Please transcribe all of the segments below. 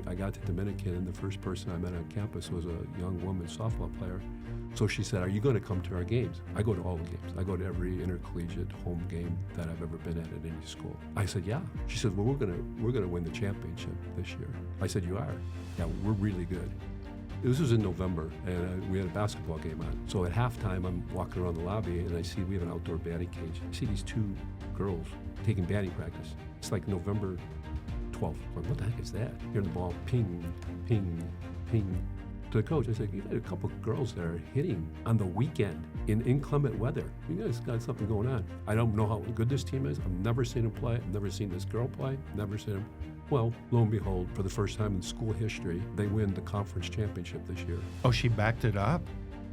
I got to Dominican, and the first person I met on campus was a young woman softball player. So she said, "Are you going to come to our games?" I go to all the games. I go to every intercollegiate home game that I've ever been at any school. I said, "Yeah." She said, "Well, we're gonna win the championship this year." I said, "You are?" "Yeah, we're really good." This was in November, and we had a basketball game on. So at halftime, I'm walking around the lobby, and I see we have an outdoor batting cage. I see these two girls taking batting practice. It's like November 12th. I'm like, what the heck is that? Hearing the ball ping, ping, ping. To the coach, I said, "You got a couple of girls that are hitting on the weekend in inclement weather. You guys got something going on." I don't know how good this team is. I've never seen them play. I've never seen this girl play. Never seen them. Well, lo and behold, for the first time in school history, they win the conference championship this year. Oh, she backed it up?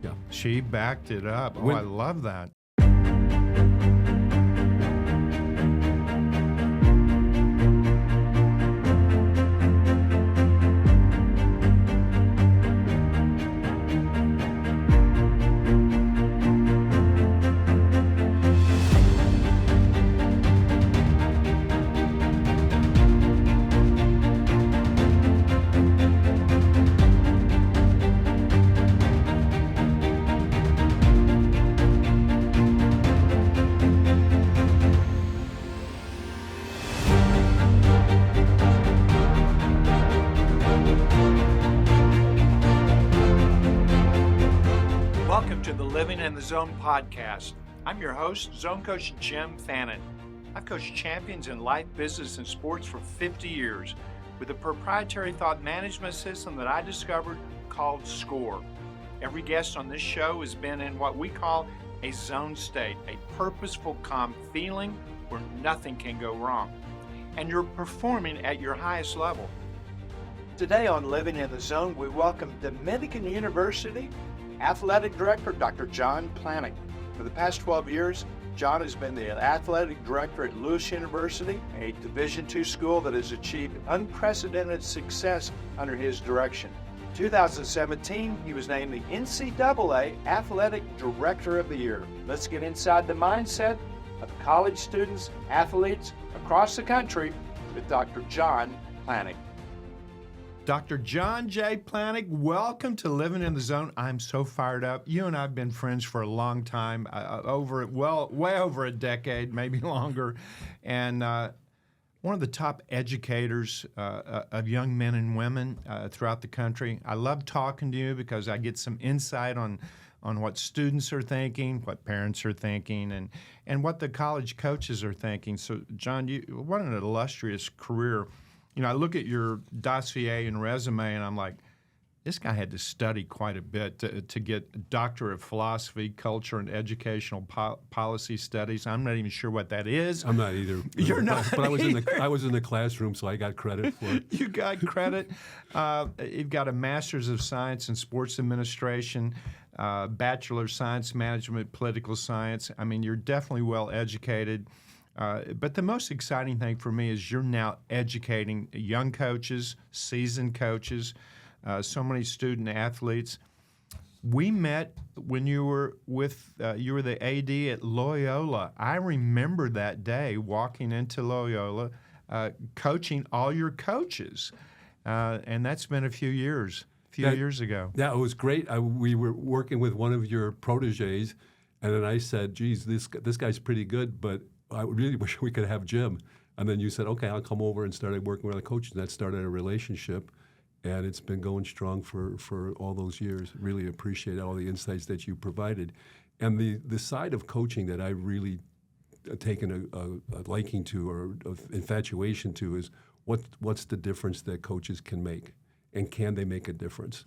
Yeah. She backed it up. Oh, I love that. Welcome to the Living in the Zone podcast. I'm your host, ZoneCoach Jim Fannin. I've coached champions in life, business, and sports for 50 years with a proprietary thought management system that I discovered called SCORE. Every guest on this show has been in what we call a zone state, a purposeful, calm feeling where nothing can go wrong, and you're performing at your highest level. Today on Living in the Zone, we welcome Dominican University Athletic Director, Dr. John Planic. For the past 12 years, John has been the Athletic Director at Lewis University, a Division II school that has achieved unprecedented success under his direction. In 2017, he was named the NCAA Athletic Director of the Year. Let's get inside the mindset of college students, athletes across the country with Dr. John Planic. Dr. John J. Planic, welcome to Living in the Zone. I'm so fired up. You and I have been friends for a long time, way over a decade, maybe longer, and one of the top educators of young men and women throughout the country. I love talking to you because I get some insight on what students are thinking, what parents are thinking, and what the college coaches are thinking. So, John, what an illustrious career. You know, I look at your dossier and resume, and I'm like, this guy had to study quite a bit to get Doctor of Philosophy, Culture, and Educational Policy Studies. I'm not even sure what that is. I'm not either. You're not But I was in the classroom, so I got credit for it. You got credit. You've got a Master's of Science in Sports Administration, Bachelor of Science Management, Political Science. I mean, you're definitely well educated. But the most exciting thing for me is you're now educating young coaches, seasoned coaches, so many student athletes. We met when you were the AD at Loyola. I remember that day walking into Loyola, coaching all your coaches, and that's been a few years ago. Yeah, it was great. We were working with one of your proteges, and then I said, "Geez, this guy's pretty good, but I really wish we could have Jim." And then you said, "Okay, I'll come over," and started working with the coaches. That started a relationship, and it's been going strong for all those years. Really appreciate all the insights that you provided. And the side of coaching that I really taken a liking to or infatuation to is what's the difference that coaches can make, and can they make a difference?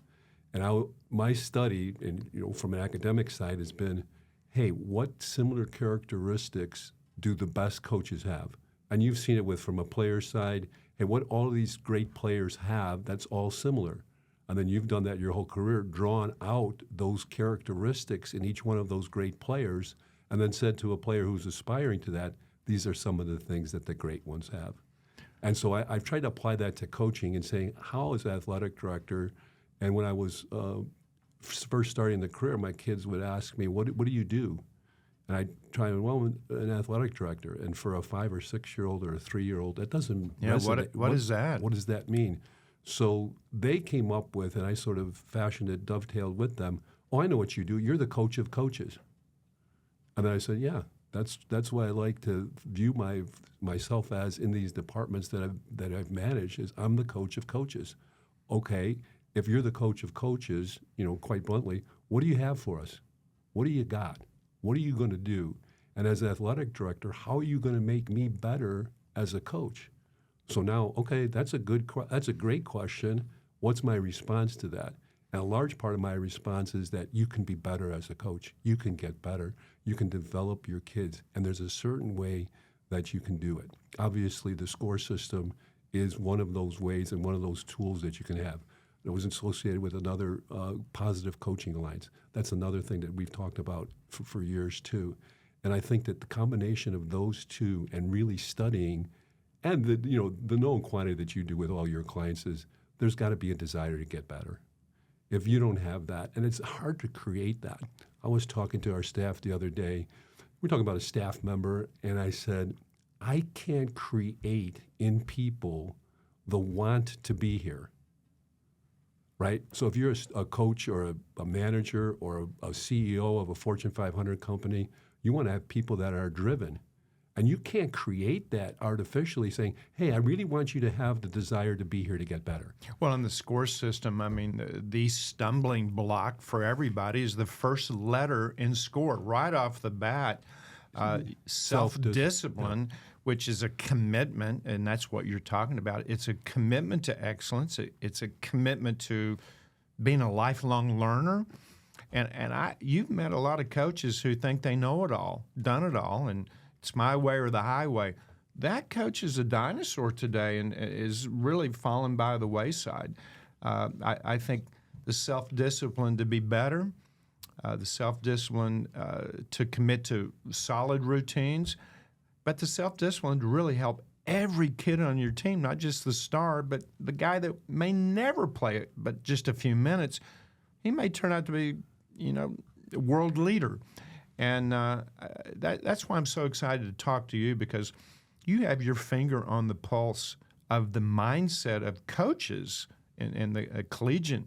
And my study, and from an academic side, has been, hey, what similar characteristics do the best coaches have? And you've seen it from a player's side. Hey, what all of these great players have, that's all similar. And then you've done that your whole career, drawn out those characteristics in each one of those great players, and then said to a player who's aspiring to that, these are some of the things that the great ones have. And so I've tried to apply that to coaching and saying, how is athletic director? And when I was first starting the career, my kids would ask me, what do you do? And I'd try, I'm an athletic director. And for a 5 or 6 year old or a 3 year old, that doesn't resonate. What is that? What does that mean? So they came up with, and I sort of fashioned it, dovetailed with them. Oh, I know what you do. You're the coach of coaches. And then I said, yeah, that's what I like to view myself as in these departments that I've managed. Is I'm the coach of coaches. Okay, if you're the coach of coaches, quite bluntly, what do you have for us? What do you got? What are you going to do? And as an athletic director, how are you going to make me better as a coach? So now, okay, that's a great question. What's my response to that? And a large part of my response is that you can be better as a coach. You can get better. You can develop your kids. And there's a certain way that you can do it. Obviously, the score system is one of those ways and one of those tools that you can have. It was associated with another positive coaching alliance. That's another thing that we've talked about for years, too. And I think that the combination of those two and really studying and the known quantity that you do with all your clients is there's got to be a desire to get better. If you don't have that, and it's hard to create that. I was talking to our staff the other day. We're talking about a staff member, and I said, I can't create in people the want to be here, right? So if you're a coach or a manager or a CEO of a Fortune 500 company, you want to have people that are driven. And you can't create that artificially saying, hey, I really want you to have the desire to be here to get better. Well, in the score system, I mean, the stumbling block for everybody is the first letter in SCORE. Right off the bat, self-discipline, which is a commitment, and that's what you're talking about. It's a commitment to excellence. It's a commitment to being a lifelong learner. And you've met a lot of coaches who think they know it all, done it all, and it's my way or the highway. That coach is a dinosaur today and is really fallen by the wayside. I think the self-discipline to be better, the self-discipline to commit to solid routines, but the self-discipline to really help every kid on your team, not just the star, but the guy that may never play it, but just a few minutes, he may turn out to be, a world leader. And that's why I'm so excited to talk to you, because you have your finger on the pulse of the mindset of coaches in the collegiate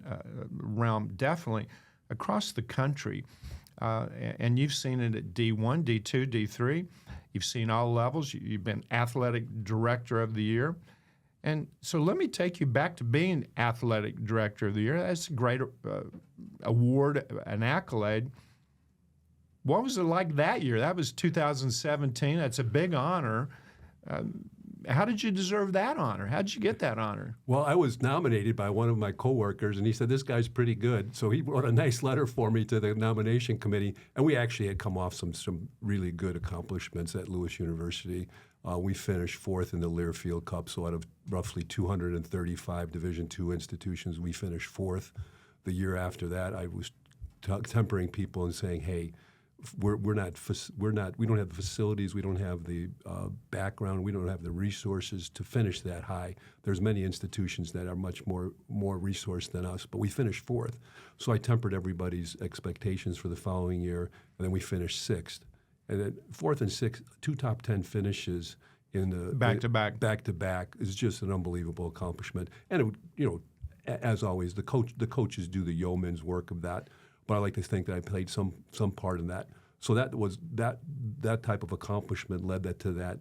realm, definitely across the country. And you've seen it at D1, D2, D3. You've seen all levels. You've been athletic director of the year. And so let me take you back to being athletic director of the year. That's a great award, an accolade. What was it like that year? That was 2017. That's a big honor. How did you deserve that honor? How did you get that honor? Well, I was nominated by one of my coworkers, and he said, this guy's pretty good. So he wrote a nice letter for me to the nomination committee, and we actually had come off some really good accomplishments at Lewis University. We finished fourth in the Learfield Cup, so out of roughly 235 Division II institutions, we finished fourth. The year after that, I was tempering people and saying, hey, we don't have the facilities, we don't have the background, we don't have the resources to finish that high. There's many institutions that are much more resourced than us, but we finished fourth. So I tempered everybody's expectations for the following year, and then we finished sixth. And then fourth and sixth, two top 10 finishes in the back to back is just an unbelievable accomplishment. And as always, the coaches do the yeoman's work of that. But I like to think that I played some part in that. So that type of accomplishment led to that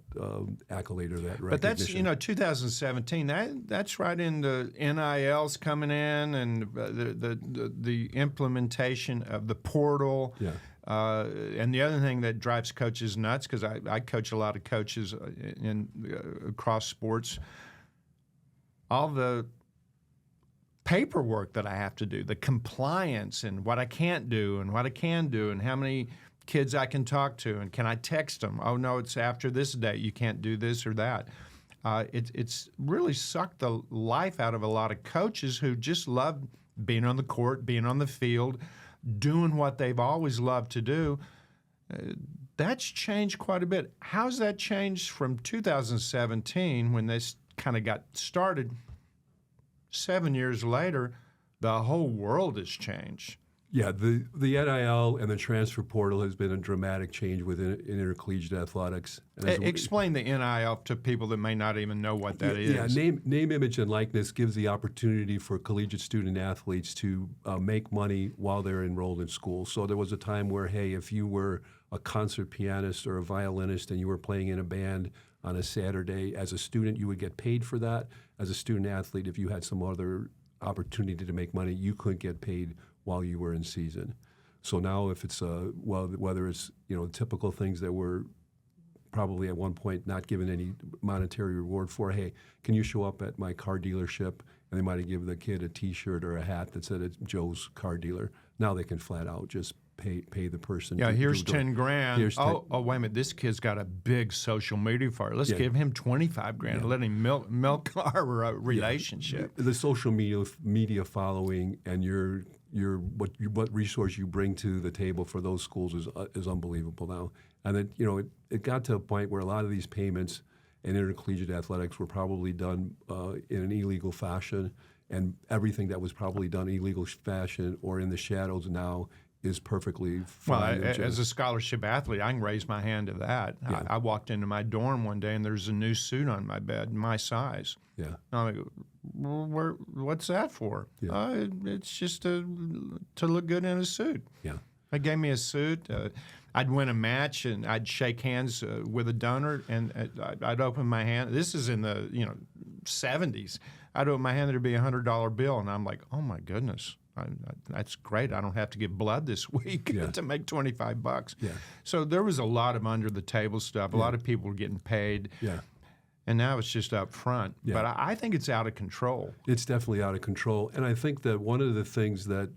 accolade or that recognition. But that's 2017. That's right in the NILs coming in and the implementation of the portal. Yeah. And the other thing that drives coaches nuts, because I coach a lot of coaches across sports, all the paperwork that I have to do, the compliance and what I can't do and what I can do and how many kids I can talk to and can I text them? Oh, no, it's after this date. You can't do this or that. It's really sucked the life out of a lot of coaches who just love being on the court, being on the field, doing what they've always loved to do. That's changed quite a bit. How's that changed from 2017 when this kind of got started? 7 years later, the whole world has changed. Yeah, the NIL and the transfer portal has been a dramatic change within intercollegiate athletics. And Explain the NIL to people that may not even know what that is. Yeah, name, image, and likeness gives the opportunity for collegiate student athletes to make money while they're enrolled in school. So there was a time where, hey, if you were a concert pianist or a violinist and you were playing in a band on a Saturday, as a student, you would get paid for that. As a student athlete, if you had some other opportunity to make money, you couldn't get paid while you were in season. So now if it's, whether it's, typical things that were probably at one point not given any monetary reward for, hey, can you show up at my car dealership? And they might have given the kid a T-shirt or a hat that said it's Joe's car dealer. Now they can flat out just pay the person. Yeah, here's 10 grand. Here's wait a minute, this kid's got a big social media for it. Let's give him 25 grand and let him milk our relationship. The social media following and what resource you bring to the table for those schools is unbelievable now. And then it got to a point where a lot of these payments in intercollegiate athletics were probably done in an illegal fashion, and everything that was probably done in illegal fashion or in the shadows now is perfectly fine. Well, as a scholarship athlete, I can raise my hand to that. Yeah. I walked into my dorm one day and there's a new suit on my bed, my size. Yeah. I'm like, what's that for? Yeah. It's just to look good in a suit. Yeah. They gave me a suit. I'd win a match and I'd shake hands with a donor and I'd open my hand. This is in the 70s. I'd open my hand, there'd be a $100 bill, and I'm like, oh my goodness. That's great. I don't have to give blood this week to make $25. Yeah. So there was a lot of under the table stuff. A lot of people were getting paid. Yeah. And now it's just up front. Yeah. But I think it's out of control. It's definitely out of control. And I think that one of the things that,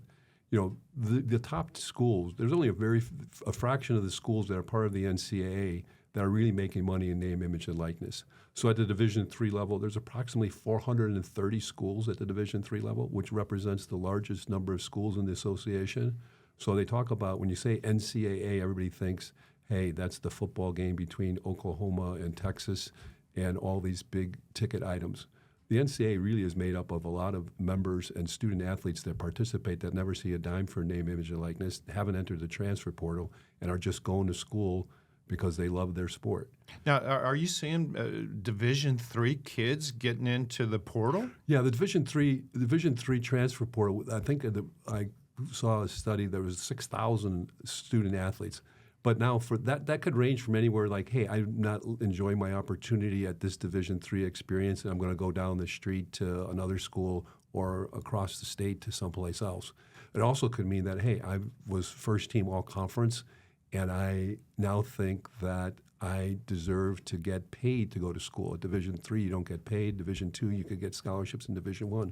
the top schools, there's only a fraction of the schools that are part of the NCAA that are really making money in name, image, and likeness. So at the Division III level, there's approximately 430 schools at the Division III level, which represents the largest number of schools in the association. So they talk about, when you say NCAA, everybody thinks, hey, that's the football game between Oklahoma and Texas and all these big ticket items. The NCAA really is made up of a lot of members and student athletes that participate that never see a dime for name, image, and likeness, haven't entered the transfer portal, and are just going to school because they love their sport. Now, are you seeing Division III kids getting into the portal? Yeah, the Division III transfer portal. I think I saw a study. There was 6,000 student athletes, but now for that could range from anywhere like, hey, I'm not enjoying my opportunity at this Division III experience, and I'm going to go down the street to another school or across the state to someplace else. It also could mean that, hey, I was first team all conference, and I now think that I deserve to get paid to go to school. At Division III, you don't get paid. Division II, you could get scholarships. In Division I,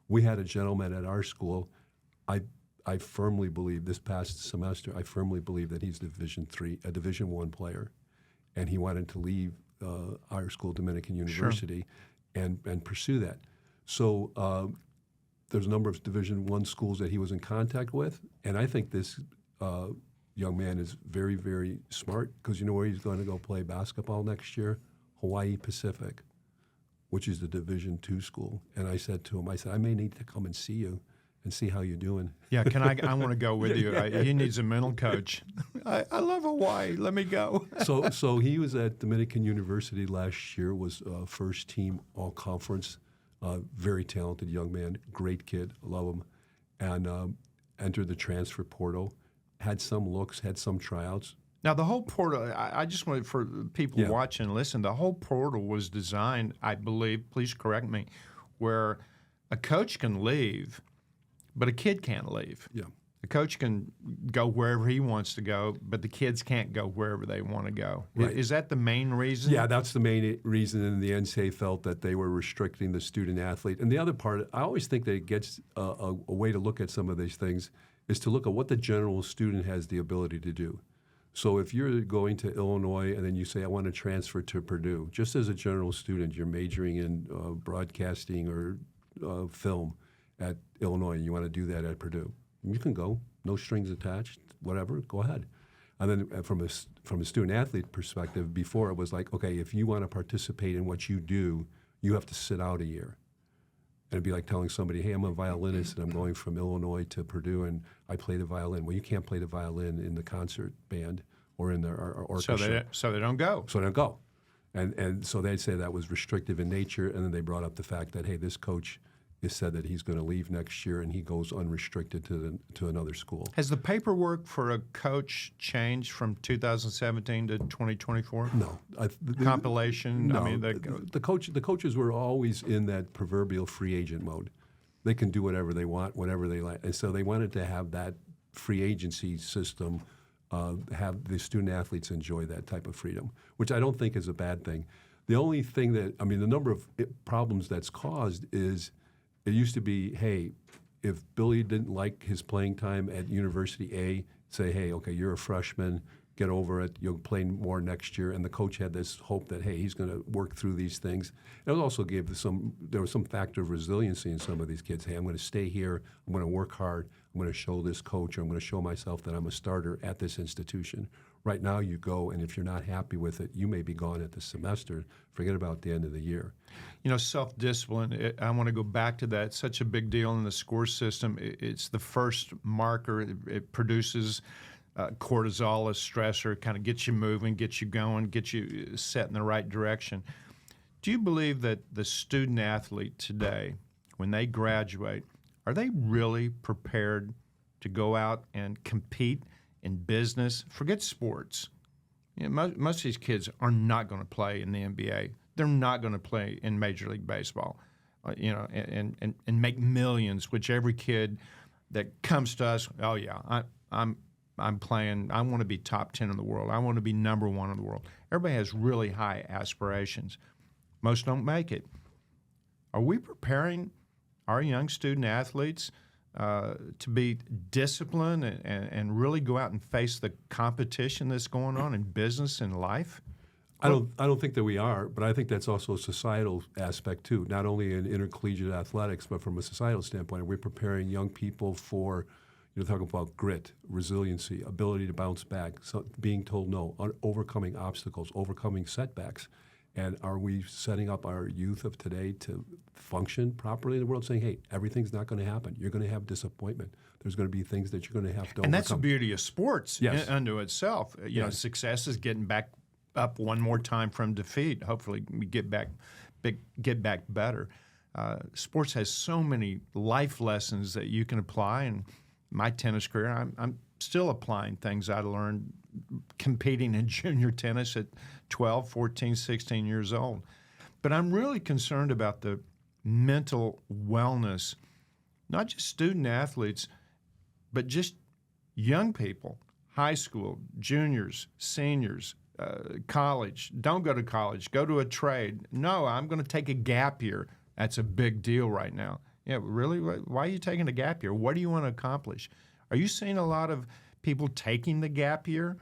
we had a gentleman at our school. I firmly believe this past semester, I firmly believe that he's a Division I player, and he wanted to leave our school, Dominican University, and pursue that. So there's a number of Division I schools that he was in contact with, and I think this young man is very, very smart, because you know where he's going to go play basketball next year? Hawaii Pacific, which is the Division II school. And I said to him, I may need to come and see you and see how you're doing. Yeah, I want to go with you. He needs a mental coach. I love Hawaii. Let me go. So he was at Dominican University last year, was first team all conference, very talented young man, great kid, love him, and entered the transfer portal. Had some looks, had some tryouts. Now, the whole portal, I just wanted for people watching and listen, the whole portal was designed, I believe, please correct me, where a coach can leave, but a kid can't leave. Yeah. The coach can go wherever he wants to go, but the kids can't go wherever they want to go. Right. Is that the main reason? Yeah, that's the main reason, and the NCAA felt that they were restricting the student athlete. And the other part, I always think that it gets a way to look at some of these things is to look at what the general student has the ability to do. So if you're going to Illinois and then you say, I want to transfer to Purdue, just as a general student, you're majoring in broadcasting or film at Illinois, and you want to do that at Purdue, you can go, no strings attached, whatever, go ahead. And then from a student athlete perspective, before it was like, okay, if you want to participate in what you do, you have to sit out a year. it'd be like telling somebody, hey, I'm a violinist and I'm going from Illinois to Purdue and I play the violin. Well, you can't play the violin in the concert band or in the orchestra. So they don't go. So they don't go. And so they'd say that was restrictive in nature, and then they brought up the fact that, hey, this coach has said that he's going to leave next year and he goes unrestricted to another school. Has the paperwork for a coach changed from 2017 to 2024? No. Compilation? No. I mean, the coaches were always in that proverbial free agent mode. They can do whatever they want, whatever they like. And so they wanted to have that free agency system, have the student athletes enjoy that type of freedom, which I don't think is a bad thing. The only thing the number of problems that's caused is it used to be, hey, if Billy didn't like his playing time at University A, say, hey, okay, you're a freshman, get over it, you'll play more next year. And the coach had this hope that, hey, he's going to work through these things. It also gave there was some factor of resiliency in some of these kids. Hey, I'm going to stay here, I'm going to work hard, I'm going to show this coach, or I'm going to show myself that I'm a starter at this institution. Right now you go, and if you're not happy with it, you may be gone at the semester. Forget about the end of the year. You know, self-discipline, I want to go back to that. It's such a big deal in the score system. It's the first marker. It produces cortisol, a stressor, kind of gets you moving, gets you going, gets you set in the right direction. Do you believe that the student athlete today, when they graduate, are they really prepared to go out and compete in business? Forget sports. You know, most of these kids are not going to play in the NBA. They're not going to play in Major League Baseball, and make millions. Which every kid that comes to us, oh yeah, I'm playing. I want to be top 10 in the world. I want to be number 1 in the world. Everybody has really high aspirations. Most don't make it. Are we preparing our young student athletes to be disciplined and really go out and face the competition that's going on in business and life? I don't think that we are, but I think that's also a societal aspect too. Not only in intercollegiate athletics, but from a societal standpoint, we're preparing young people for, talking about grit, resiliency, ability to bounce back, being told no, overcoming obstacles, overcoming setbacks. And are we setting up our youth of today to function properly in the world, saying, hey, everything's not going to happen. You're going to have disappointment. There's going to be things that you're going to have to overcome. And that's the beauty of sports unto itself. Yes. Success is getting back up one more time from defeat. Hopefully we get back better. Sports has so many life lessons that you can apply. And my tennis career, I'm still applying things I learned competing in junior tennis at 12, 14, 16 years old. But I'm really concerned about the mental wellness, not just student athletes, but just young people, high school, juniors, seniors, college. Don't go to college. Go to a trade. No, I'm going to take a gap year. That's a big deal right now. Yeah, really? Why are you taking a gap year? What do you want to accomplish? Are you seeing a lot of people taking the gap year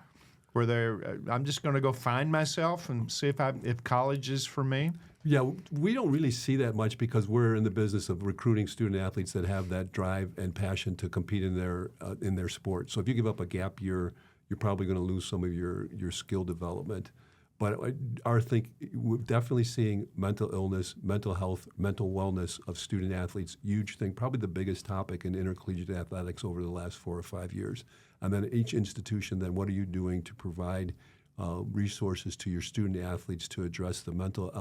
where they're, I'm just going to go find myself and see if college is for me? Yeah, we don't really see that much because we're in the business of recruiting student athletes that have that drive and passion to compete in their sport. So if you give up a gap year, you're probably going to lose some of your skill development. But we're definitely seeing mental illness, mental health, mental wellness of student athletes, huge thing, probably the biggest topic in intercollegiate athletics over the last 4 or 5 years. And then each institution, then what are you doing to provide resources to your student athletes to address their mental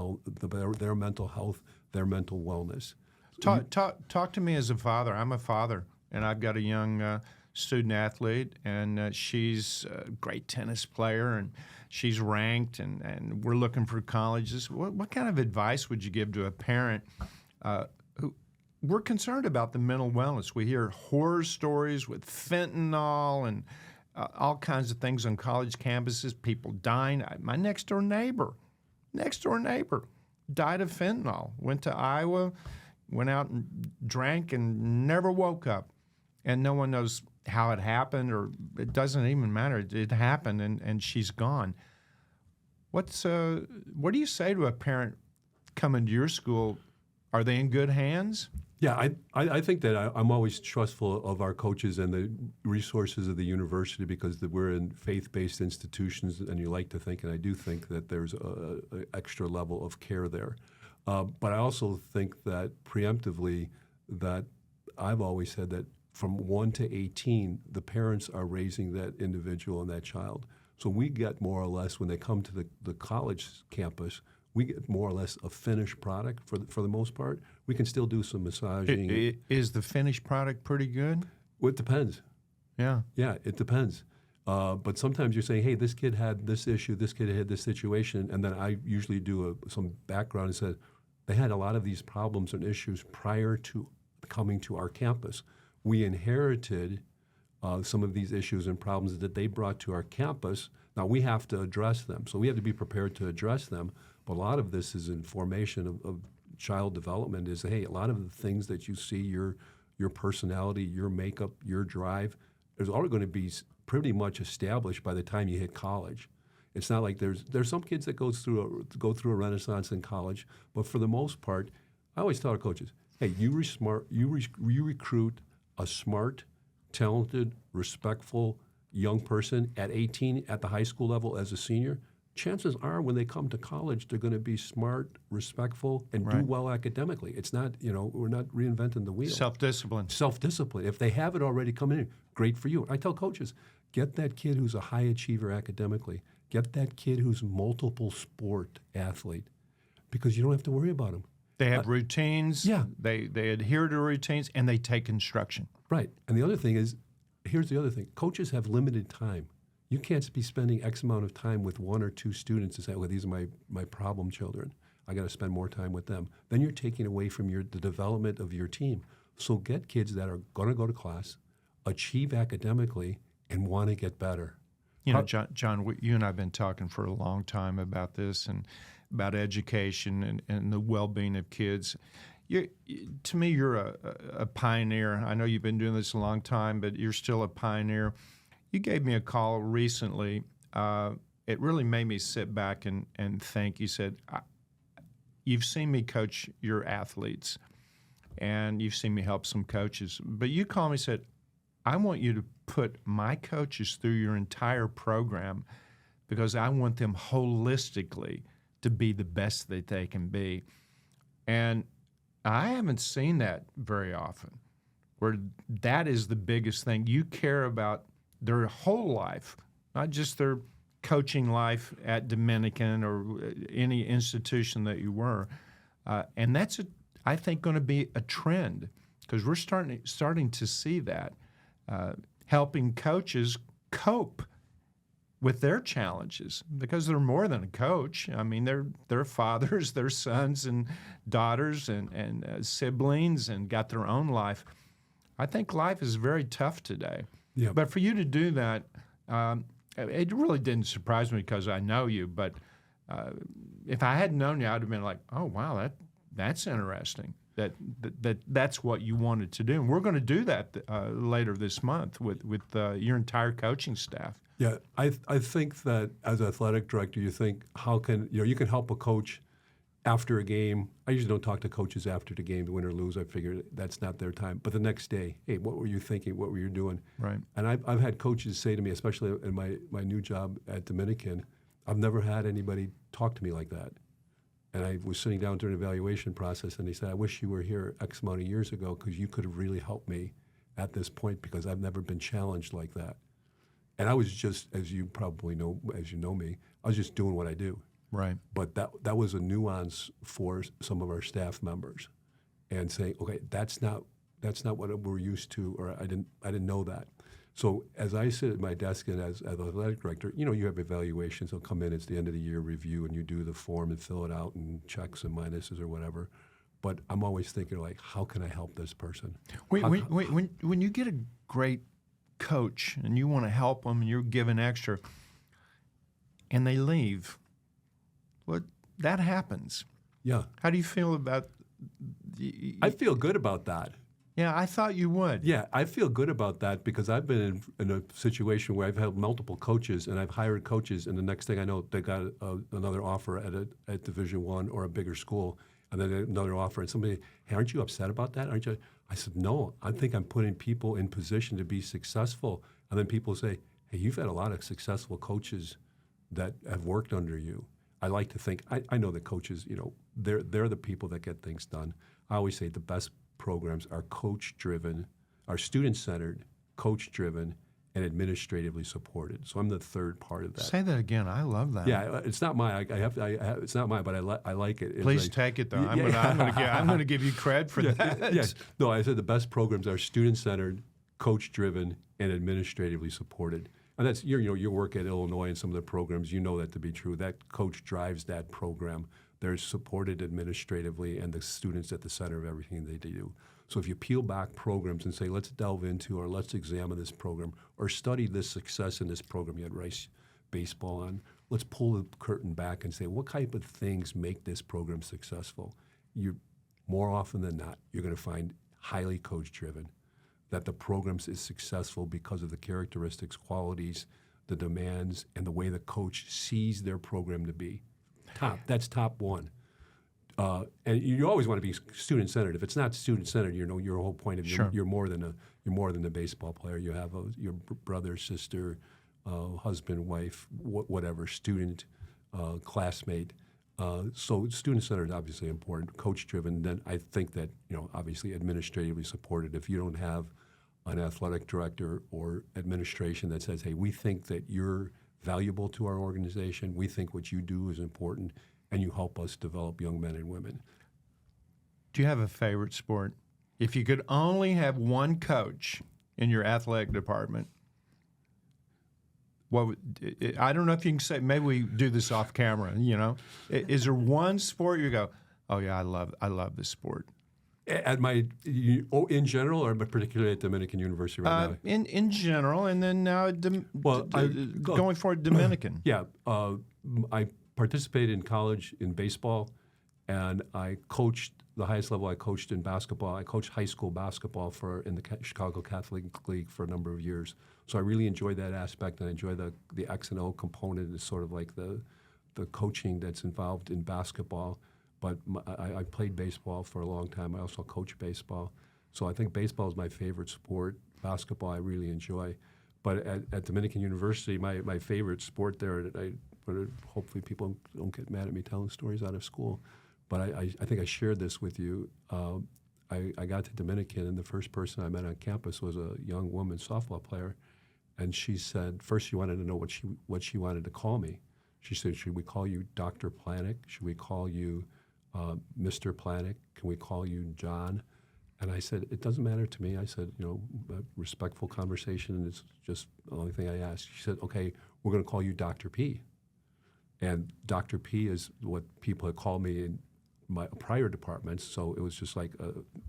health, their mental wellness? Talk to me as a father. I'm a father, and I've got a young student athlete, and she's a great tennis player, and she's ranked, and we're looking for colleges. What kind of advice would you give to a parent who we're concerned about the mental wellness? We hear horror stories with fentanyl and all kinds of things on college campuses, people dying. My next-door neighbor died of fentanyl, went to Iowa, went out and drank and never woke up. And no one knows how it happened, or it doesn't even matter. It happened, and she's gone. What do you say to a parent coming to your school? Are they in good hands? Yeah, I think that I'm always trustful of our coaches and the resources of the university because we're in faith-based institutions, and you like to think, and I do think, that there's an extra level of care there. But I also think that preemptively that I've always said that from 1 to 18, the parents are raising that individual and that child. So we get more or less, when they come to the college campus, we get more or less a finished product for the most part. We can still do some massaging. Is the finished product pretty good? Well, it depends. Yeah. Yeah, it depends. But sometimes you're saying, hey, this kid had this issue, this kid had this situation, and then I usually do some background and say, they had a lot of these problems and issues prior to coming to our campus. We inherited some of these issues and problems that they brought to our campus. Now, we have to address them. So we have to be prepared to address them. But a lot of this is in formation of child development is, hey, a lot of the things that you see, your personality, your makeup, your drive, is all going to be pretty much established by the time you hit college. It's not like there's some kids that go through a renaissance in college, but for the most part, I always tell our coaches, hey, you recruit a smart, talented, respectful young person at 18 at the high school level as a senior. Chances are when they come to college, they're going to be smart, respectful, and do well academically. It's not, we're not reinventing the wheel. Self-discipline. Self-discipline. If they have it already coming in, great for you. I tell coaches, get that kid who's a high achiever academically. Get that kid who's multiple sport athlete, because you don't have to worry about them. They have routines. Yeah. They adhere to routines, and they take instruction. Right. And the other thing is, here's the other thing. Coaches have limited time. You can't be spending X amount of time with one or two students and say, well, these are my problem children. I got to spend more time with them. Then you're taking away from the development of your team. So get kids that are going to go to class, achieve academically, and want to get better. John, you and I have been talking for a long time about this and about education and the well-being of kids. To me, you're a pioneer. I know you've been doing this a long time, but you're still a pioneer. You gave me a call recently. It really made me sit back and think. You said, you've seen me coach your athletes, and you've seen me help some coaches. But you called me and said, I want you to put my coaches through your entire program because I want them holistically to be the best that they can be. And I haven't seen that very often, where that is the biggest thing. You care about their whole life, not just their coaching life at Dominican or any institution that you were. And that's, I think, going to be a trend because we're starting to see that, helping coaches cope with their challenges because they're more than a coach. I mean, they're fathers, they're sons and daughters and siblings and got their own life. I think life is very tough today. Yeah. But for you to do that, it really didn't surprise me because I know you. But if I hadn't known you, I'd have been like, oh, wow, that's interesting. That's what you wanted to do. And we're going to do that later this month with your entire coaching staff. Yeah, I think that as athletic director, you think how can you can help a coach after a game. I usually don't talk to coaches after the game, win or lose. I figure that's not their time. But the next day, hey, what were you thinking? What were you doing? Right. And I've had coaches say to me, especially in my new job at Dominican, I've never had anybody talk to me like that. And I was sitting down during the evaluation process, and they said, I wish you were here X amount of years ago because you could have really helped me at this point because I've never been challenged like that. And I was just, as you probably know, as you know me, I was just doing what I do. Right. But that was a nuance for some of our staff members, and saying, okay, that's not what we're used to, or I didn't know that. So as I sit at my desk and as athletic director, you have evaluations. They'll come in, it's the end of the year review, and you do the form and fill it out and checks and minuses or whatever. But I'm always thinking, like, how can I help this person? When you get a great coach and you want to help them and you're giving extra and they leave, that happens. Yeah. How do you feel about I feel good about that. Yeah, I thought you would. Yeah, I feel good about that because I've been in a situation where I've had multiple coaches and I've hired coaches, and the next thing I know, they got another offer at Division I or a bigger school, and then another offer, and somebody, hey, aren't you upset about that? Aren't you? I said, no, I think I'm putting people in position to be successful. And then people say, hey, you've had a lot of successful coaches that have worked under you. I like to think, I know that coaches, they're the people that get things done. I always say the best programs are coach-driven, are student-centered, coach-driven, and administratively supported. So I'm the third part of that. Say that again. I love that. Yeah, it's not mine. It's not mine, but I like it. Please take it though. I'm going to give you credit for that. Yes. No, I said the best programs are student-centered, coach-driven, and administratively supported. And that's your work at Illinois and some of the programs. You know that to be true. That coach drives that program. They're supported administratively, and the students at the center of everything they do. So if you peel back programs and say, let's delve into or let's examine this program or study this success in this program, you had Rice baseball on, let's pull the curtain back and say, what type of things make this program successful? More often than not, you're going to find highly coach-driven, that the program is successful because of the characteristics, qualities, the demands, and the way the coach sees their program to be. That's top one. And you always want to be student-centered. If it's not student-centered, your whole point of Sure. you're more than a baseball player. You have your brother, sister, husband, wife, whatever, student, classmate. So student-centered is obviously important. Coach-driven. Then I think that obviously administratively supported. If you don't have an athletic director or administration that says, "Hey, we think that you're valuable to our organization. We think what you do is important." And you help us develop young men and women. Do you have a favorite sport? If you could only have one coach in your athletic department, I don't know if you can say, maybe we do this off camera, Is there one sport you go, oh yeah, I love this sport? In general, or particularly at Dominican University right now? In general, and then now going forward, Dominican. Yeah, I participated in college in baseball, and I coached the highest level. I coached in basketball. I coached high school basketball in the Chicago Catholic League for a number of years. So I really enjoyed that aspect, and I enjoy the X and O component. Is sort of like the coaching that's involved in basketball. But I played baseball for a long time. I also coached baseball. So I think baseball is my favorite sport. Basketball I really enjoy. But at Dominican University, my favorite sport there, but hopefully people don't get mad at me telling stories out of school. But I think I shared this with you. I got to Dominican, and the first person I met on campus was a young woman softball player. And she said, first she wanted to know what she wanted to call me. She said, should we call you Dr. Planic? Should we call you Mr. Planic? Can we call you John? And I said, it doesn't matter to me. I said, a respectful conversation is just the only thing I asked. She said, okay, we're going to call you Dr. P. And Dr. P is what people had called me in my prior departments, so it was just like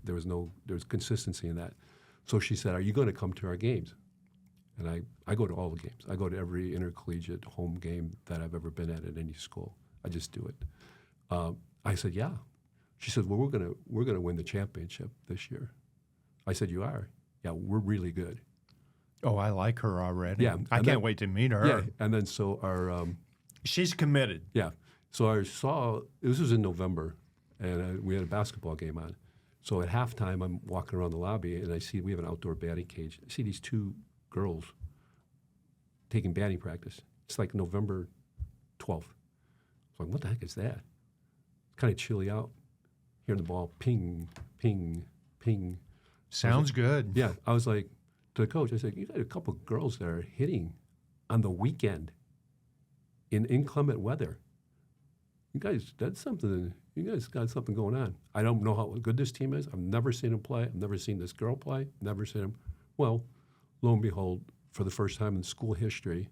there was consistency in that. So she said, are you going to come to our games? And I go to all the games. I go to every intercollegiate home game that I've ever been at any school. I just do it. I said, yeah. She said, well, we're gonna win the championship this year. I said, you are? Yeah, we're really good. Oh, I like her already. Yeah, I can't wait to meet her. Yeah, and then so our she's committed. Yeah, so this was in November, and we had a basketball game on. So at halftime, I'm walking around the lobby, and I see we have an outdoor batting cage. I see these two girls taking batting practice. It's like November 12th. I was like, what the heck is that? It's kind of chilly out. Hearing the ball ping, ping, ping. Sounds good. Yeah, I was like, to the coach, I said, you got a couple of girls that are hitting on the weekend in inclement weather. You guys, you guys got something going on. I don't know how good this team is. I've never seen them play. I've never seen this girl play. Never seen them. Well, lo and behold, for the first time in school history,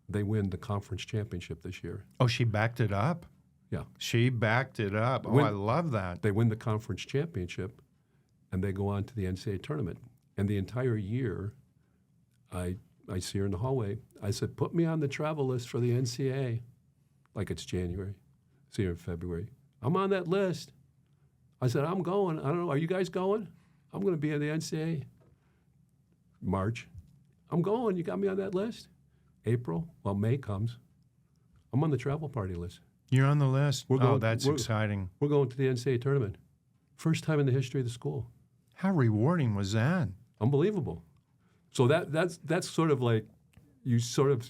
they win the conference championship this year. Oh, she backed it up? Yeah. She backed it up. I love that. They win the conference championship, and they go on to the NCAA tournament. And the entire year, I see her in the hallway. I said, put me on the travel list for the NCAA. Like it's January. See her in February. I'm on that list. I said, I'm going. I don't know. Are you guys going? I'm going to be in the NCAA. March. I'm going. You got me on that list? April. Well, May comes. I'm on the travel party list. You're on the list? That's exciting. We're going to the NCAA tournament. First time in the history of the school. How rewarding was that? Unbelievable. So that's sort of like, you sort of,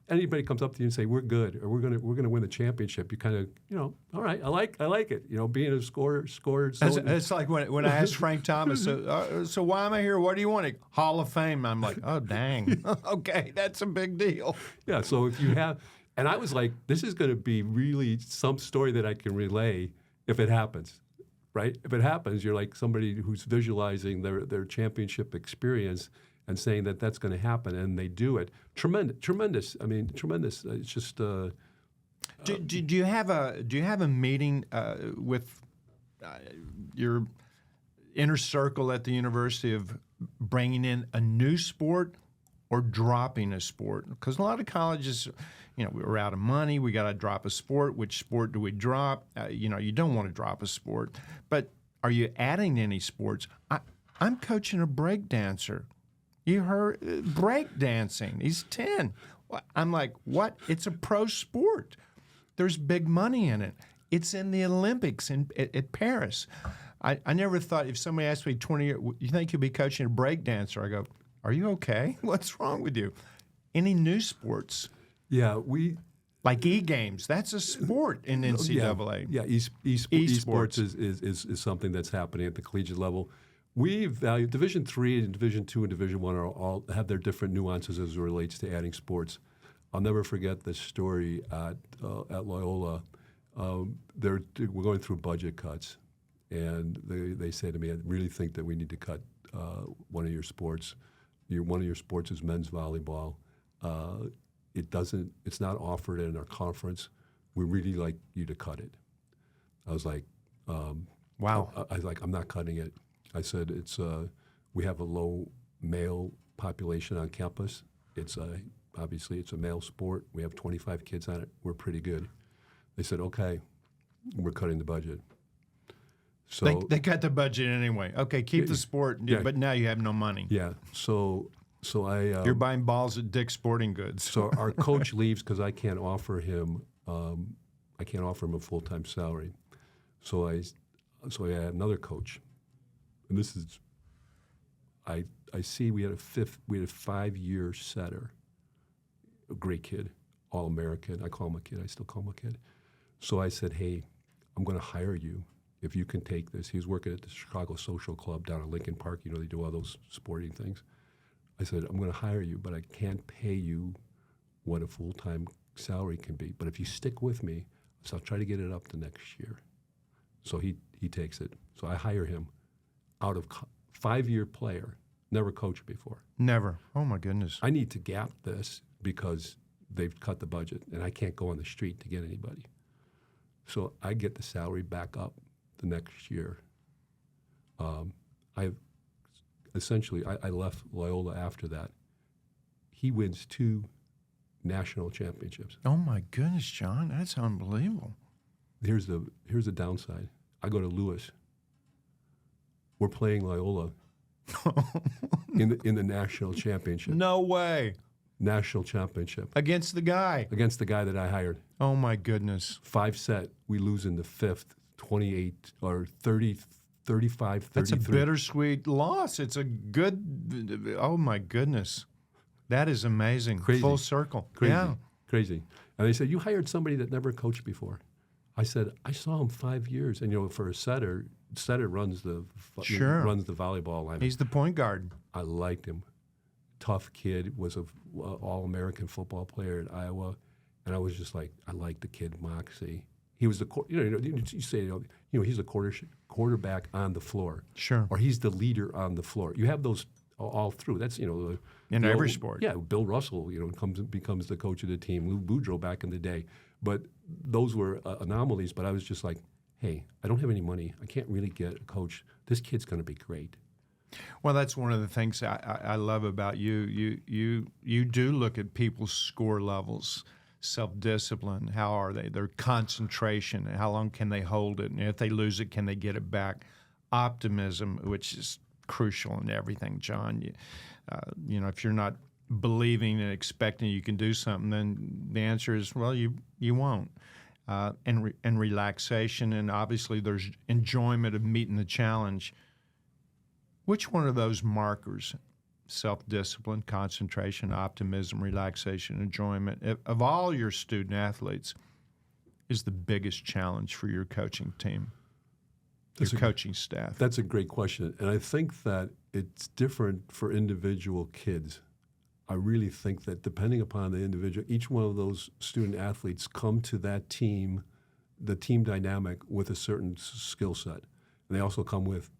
anybody comes up to you and say, we're good, or we're gonna win the championship, you kind of, all right, I like it. Being a scorer. It's like when I asked Frank Thomas, so why am I here? What do you want? Hall of Fame. I'm like, oh, dang. Okay, that's a big deal. Yeah, so if you have, and I was like, this is going to be really some story that I can relay if it happens, right? If it happens, you're like somebody who's visualizing their championship experience and saying that that's going to happen, and they do it. Tremendous. I mean, tremendous. It's just. Do you have a meeting with your inner circle at the university of bringing in a new sport or dropping a sport? Because a lot of colleges, we're out of money. We got to drop a sport. Which sport do we drop? You don't want to drop a sport, but are you adding any sports? I'm coaching a break dancer. You heard break dancing. He's 10. I'm like, what? It's a pro sport. There's big money in it. It's in the Olympics at Paris. I never thought, if somebody asked me 20 years, you think you'll be coaching a break dancer? I go, are you okay? What's wrong with you? Any new sports? Yeah, like e-games. That's a sport in NCAA. Yeah, esports is something that's happening at the collegiate level. We value Division III and Division II and Division I all have their different nuances as it relates to adding sports. I'll never forget this story at Loyola. We're going through budget cuts, and they say to me, I really think that we need to cut one of your sports. One of your sports is men's volleyball. It's not offered in our conference. We really like you to cut it. I was like, wow. I was like, I'm not cutting it. I said, we have a low male population on campus. Obviously it's a male sport. We have 25 kids on it. We're pretty good. They said, okay, we're cutting the budget. So they cut the budget anyway. Okay, keep the sport, but now you have no money. Yeah. So I you're buying balls at Dick's Sporting Goods. So our coach leaves because I can't offer him a full-time salary. So I had another coach, and this is I see we had a 5-year setter, a great kid, All-American. I call him a kid. I still call him a kid. So I said, hey, I'm going to hire you if you can take this. He was working at the Chicago Social Club down in Lincoln Park. They do all those sporting things. I said, I'm going to hire you, but I can't pay you what a full-time salary can be. But if you stick with me, so I'll try to get it up the next year. So he takes it. So I hire him out of 5-year player, never coached before. Never. Oh, my goodness. I need to gap this because they've cut the budget, and I can't go on the street to get anybody. So I get the salary back up the next year. I left Loyola after that. He wins 2 national championships. Oh my goodness, John, that's unbelievable. Here's the downside. I go to Lewis. We're playing Loyola in the national championship. No way. National championship. Against the guy that I hired. Oh my goodness. 5-set. We lose in the 5th, 28 or 30, 35, 33. That's a bittersweet loss. It's a good. Oh my goodness. That is amazing. Crazy. Full circle. Crazy. Yeah. Crazy. And they said, you hired somebody that never coached before. I said, I saw him 5 years. And, for a setter runs the volleyball line. He's the point guard. I liked him. Tough kid, was an All-American football player at Iowa. And I was just like, I like the kid moxie. He was you say, he's a quarterback on the floor. Sure. Or he's the leader on the floor. You have those all through. That's, in every sport. Yeah, Bill Russell, becomes the coach of the team. Lou Boudreau back in the day. But those were anomalies. But I was just like, hey, I don't have any money. I can't really get a coach. This kid's going to be great. Well, that's one of the things I love about you. You do look at people's score levels, self-discipline. How are they? Their concentration. How long can they hold it? And if they lose it, can they get it back? Optimism, which is crucial in everything, John. If you're not believing and expecting you can do something, then the answer is, well, you won't. And relaxation, and obviously there's enjoyment of meeting the challenge. Which one of those markers self-discipline, concentration, optimism, relaxation, enjoyment, of all your student athletes, is the biggest challenge for your coaching team, your coaching staff? That's a great question. And I think that it's different for individual kids. I really think that depending upon the individual, each one of those student athletes come to that team, the team dynamic, with a certain skill set. And they also come with,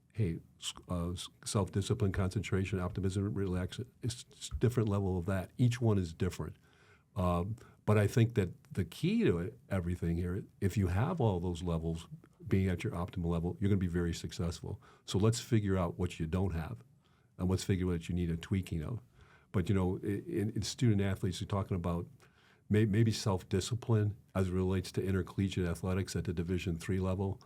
self-discipline, concentration, optimism, relax. It's a different level of that. Each one is different. But I think that the key to everything here, if you have all those levels being at your optimal level, you're going to be very successful. So let's figure out what you don't have, and let's figure out what you need a tweaking of. But, in student athletes, you're talking about maybe self-discipline as it relates to intercollegiate athletics at the Division III level.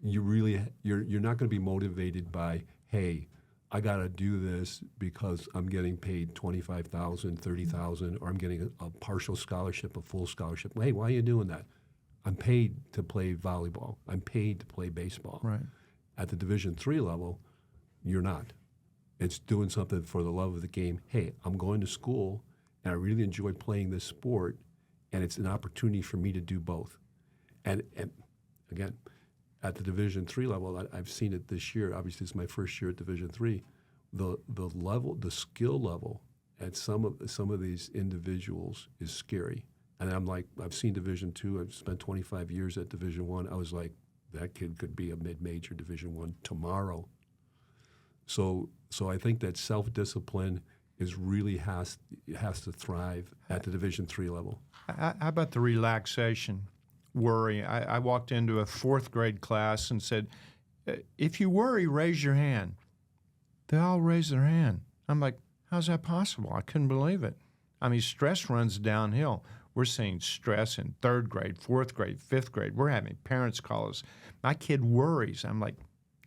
You're not going to be motivated by, hey, I got to do this because I'm getting paid $25,000, $30,000, or I'm getting a partial scholarship, a full scholarship. Hey, why are you doing that? I'm paid to play volleyball. I'm paid to play baseball. Right. At the Division III level, you're not. It's doing something for the love of the game. Hey, I'm going to school, and I really enjoy playing this sport, and it's an opportunity for me to do both. And again, at the Division III level, I've seen it this year. Obviously, it's my first year at Division III. The level, the skill level at some of these individuals is scary. And I'm like, I've seen Division II. I've spent 25 years at Division I. I was like, that kid could be a mid-major Division I tomorrow. So I think that self-discipline really has to thrive at the Division III level. How about the relaxation, worry? I walked into a fourth grade class and said, if you worry, raise your hand. They all raised their hand. I'm like, how's that possible? I couldn't believe it. I mean, stress runs downhill. We're seeing stress in third grade, fourth grade, fifth grade. We're having parents call us. My kid worries. I'm like,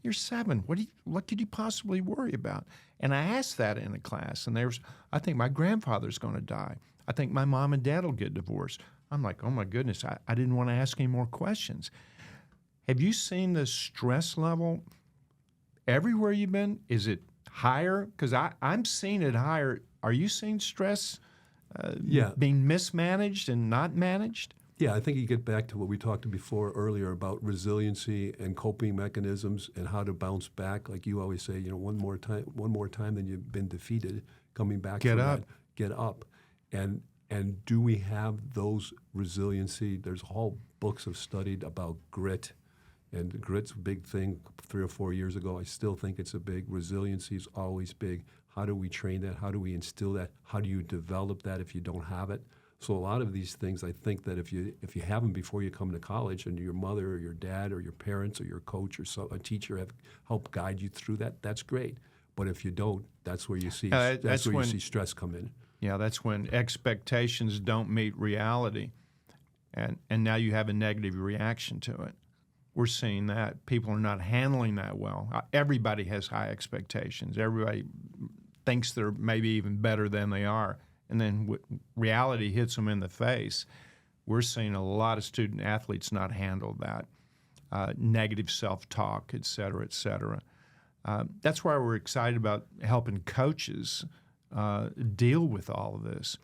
you're 7. What could you possibly worry about? And I asked that in a class, and I think my grandfather's going to die. I think my mom and dad will get divorced. I'm like, oh my goodness, I didn't want to ask any more questions. Have you seen the stress level everywhere you've been? Is it higher? Because I'm seeing it higher. Are you seeing stress being mismanaged and not managed? Yeah, I think you get back to what we talked before earlier about resiliency and coping mechanisms and how to bounce back. Like you always say, one more time than you've been defeated, coming back. Get up. Get up. And do we have those resiliency? There's whole books of studied about grit, and grit's a big thing 3 or 4 years ago. I still think it's a big. Resiliency is always big. How do we train that? How do we instill that? How do you develop that if you don't have it? So a lot of these things, I think that if you have them before you come to college, and your mother or your dad or your parents or your coach or a teacher have helped guide you through that, that's great. But if you don't, that's where you see you see stress come in. Yeah, that's when expectations don't meet reality, and now you have a negative reaction to it. We're seeing that. People are not handling that well. Everybody has high expectations. Everybody thinks they're maybe even better than they are. And then reality hits them in the face. We're seeing a lot of student athletes not handle that, negative self-talk, et cetera, et cetera. That's why we're excited about helping coaches deal with all of this.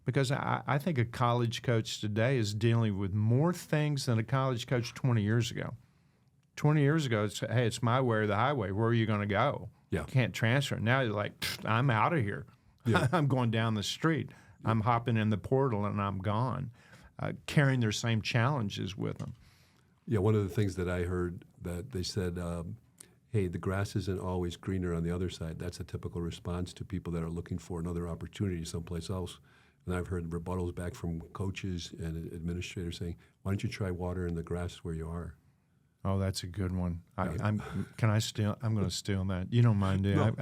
Because I think a college coach today is dealing with more things than a college coach 20 years ago. 20 years ago, it's, hey, it's my way or the highway. Where are you going to go? Yeah. You can't transfer. Now you're like, I'm out of here. Yeah. I'm going down the street. Yeah. I'm hopping in the portal and I'm gone, carrying their same challenges with them. Yeah, one of the things that I heard that they said, hey, the grass isn't always greener on the other side. That's a typical response to people that are looking for another opportunity someplace else. And I've heard rebuttals back from coaches and administrators saying, why don't you try watering the grass where you are? Oh, that's a good one. I'm going to steal that. You don't mind, do you?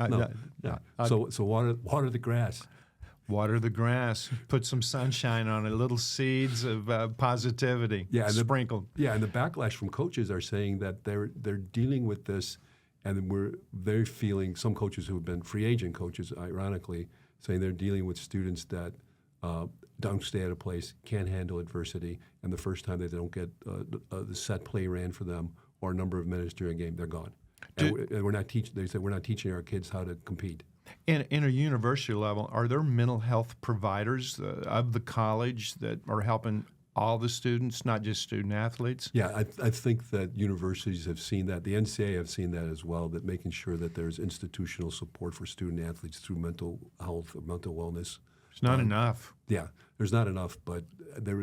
No. So water the grass. Water the grass. Put some sunshine on it. Little seeds of positivity. Yeah, and sprinkled. And the backlash from coaches are saying that they're dealing with this, and they're feeling, some coaches who have been free agent coaches, ironically, saying they're dealing with students that don't stay at a place, can't handle adversity, and the first time that they don't get the set play ran for them or a number of minutes during a game, they're gone. And we're not teaching. They said we're not teaching our kids how to compete. In a university level, are there mental health providers of the college that are helping all the students, not just student athletes? Yeah, I think that universities have seen that. The NCAA have seen that as well, that making sure that there's institutional support for student athletes through mental health or mental wellness. It's not enough. Yeah, there's not enough, but they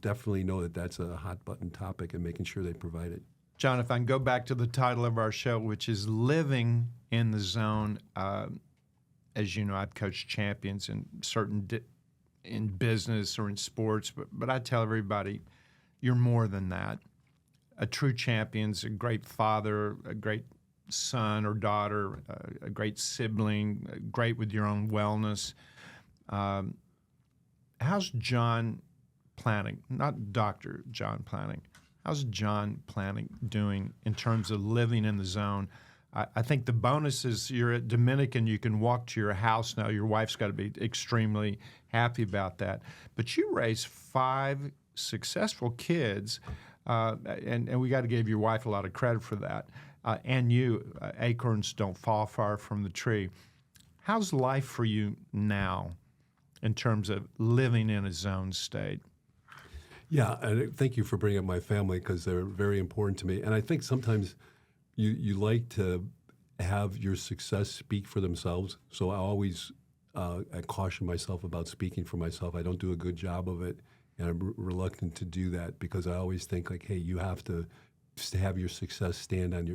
definitely know that that's a hot button topic and making sure they provide it. John, if I can go back to the title of our show, which is Living in the Zone. As you know, I've coached champions in in business or in sports, but I tell everybody, you're more than that. A true champion's a great father, a great son or daughter, a great sibling, great with your own wellness. How's John Planic, not Dr. John Planic, how's John Planic doing in terms of living in the zone? I think the bonus is you're at Dominican, you can walk to your house now. Your wife's got to be extremely happy about that. But you raised 5 successful kids, and we got to give your wife a lot of credit for that. And you, acorns don't fall far from the tree. How's life for you now in terms of living in a zone state? Yeah, and thank you for bringing up my family because they're very important to me. And I think sometimes you like to have your success speak for themselves. So I always I caution myself about speaking for myself. I don't do a good job of it, and I'm reluctant to do that because I always think like, hey, you have to have your success stand on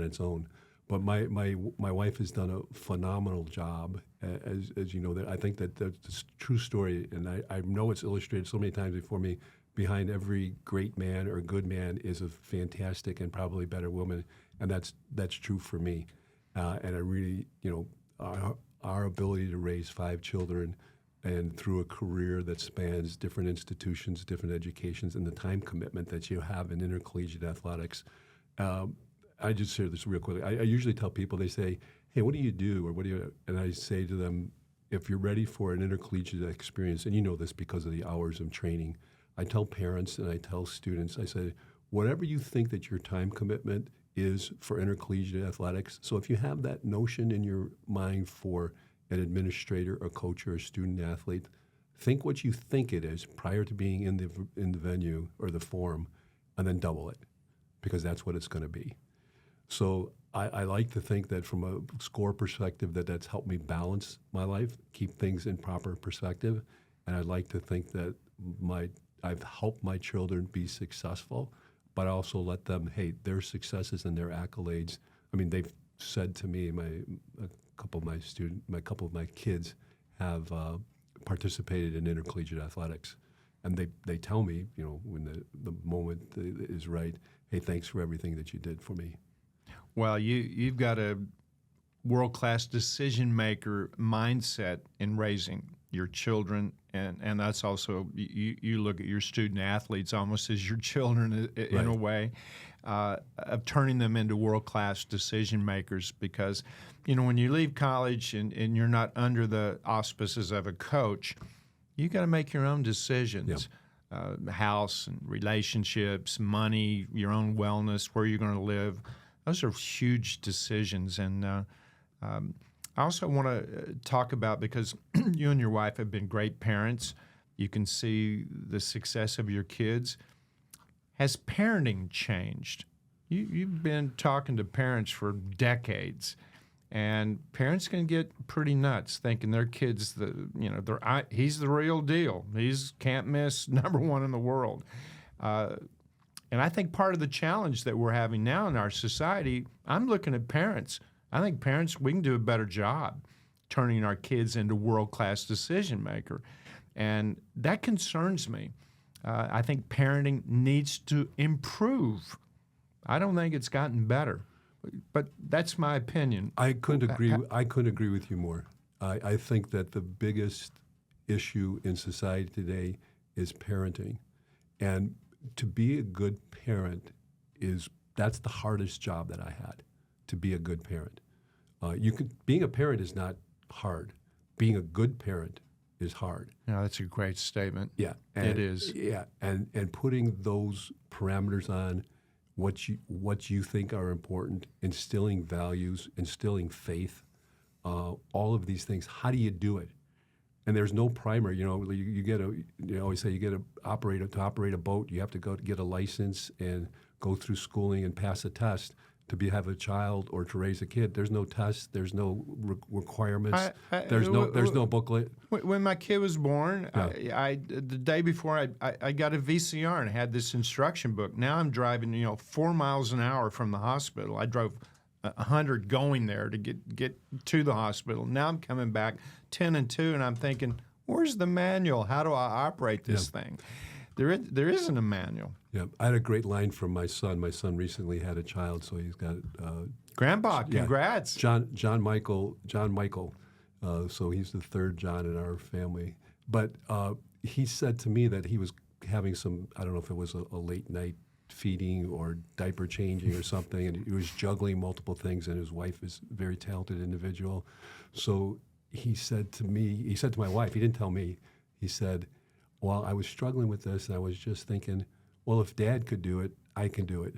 its own. But my wife has done a phenomenal job, as you know. That I think that's a true story, and I know it's illustrated so many times before me. Behind every great man or good man is a fantastic and probably better woman, and that's true for me. And I really, our ability to raise 5 children, and through a career that spans different institutions, different educations, and the time commitment that you have in intercollegiate athletics. I just share this real quickly. I usually tell people, they say, hey, what do you do? Or what do you, and I say to them, if you're ready for an intercollegiate experience, and you know this because of the hours of training, I tell parents and I tell students, I say, whatever you think that your time commitment is for intercollegiate athletics. So if you have that notion in your mind for an administrator, a coach, or a student athlete, think what you think it is prior to being in the venue or the forum, and then double it, because that's what it's going to be. So I like to think that from a score perspective that's helped me balance my life, keep things in proper perspective, and I'd like to think that I've helped my children be successful, but also let them, hey, their successes and their accolades. I mean, they've said to me, a couple of my kids have participated in intercollegiate athletics, and they tell me, when the moment is right, hey, thanks for everything that you did for me. Well, you've got a world-class decision-maker mindset in raising your children, and that's also, you look at your student athletes almost as your children in Right. a way, of turning them into world-class decision-makers because, when you leave college and you're not under the auspices of a coach, you got to make your own decisions. House and relationships, money, your own wellness, where you're going to live. Those are huge decisions. And I also want to talk about, because you and your wife have been great parents, you can see the success of your kids. Has parenting changed? You've been talking to parents for decades, and parents can get pretty nuts thinking their kids, he's the real deal. He's can't miss, #1 in the world. And I think part of the challenge that we're having now in our society, I'm looking at parents. I think parents, we can do a better job turning our kids into world-class decision maker. And that concerns me. I think parenting needs to improve. I don't think it's gotten better, but that's my opinion. I couldn't agree with you more. I think that the biggest issue in society today is parenting, and to be a good parent that's the hardest job that I had. To be a good parent, being a parent is not hard. Being a good parent is hard. Yeah, that's a great statement. Yeah, it is. Yeah, and putting those parameters on what you think are important, instilling values, instilling faith, all of these things. How do you do it? And there's no primer. You get always say you get to operate a boat. You have to go to get a license and go through schooling and pass a test to have a child or to raise a kid. There's no test. There's no requirements. There's no booklet. When my kid was born, Yeah. the day before I got a VCR and had this instruction book. Now I'm driving 4 miles an hour from the hospital. I drove 100 going there to get to the hospital. Now I'm coming back 10 and 2, and I'm thinking, where's the manual? How do I operate this thing? There isn't a manual. Yeah, I had a great line from my son. My son recently had a child, so he's got Grandpa, congrats. John Michael. So he's the third John in our family. But he said to me that he was having some, I don't know if it was a late night feeding or diaper changing or something, and he was juggling multiple things, and his wife is a very talented individual. So he said to my wife, he didn't tell me, he said, well, I was struggling with this, and I was just thinking, well, if Dad could do it, I can do it.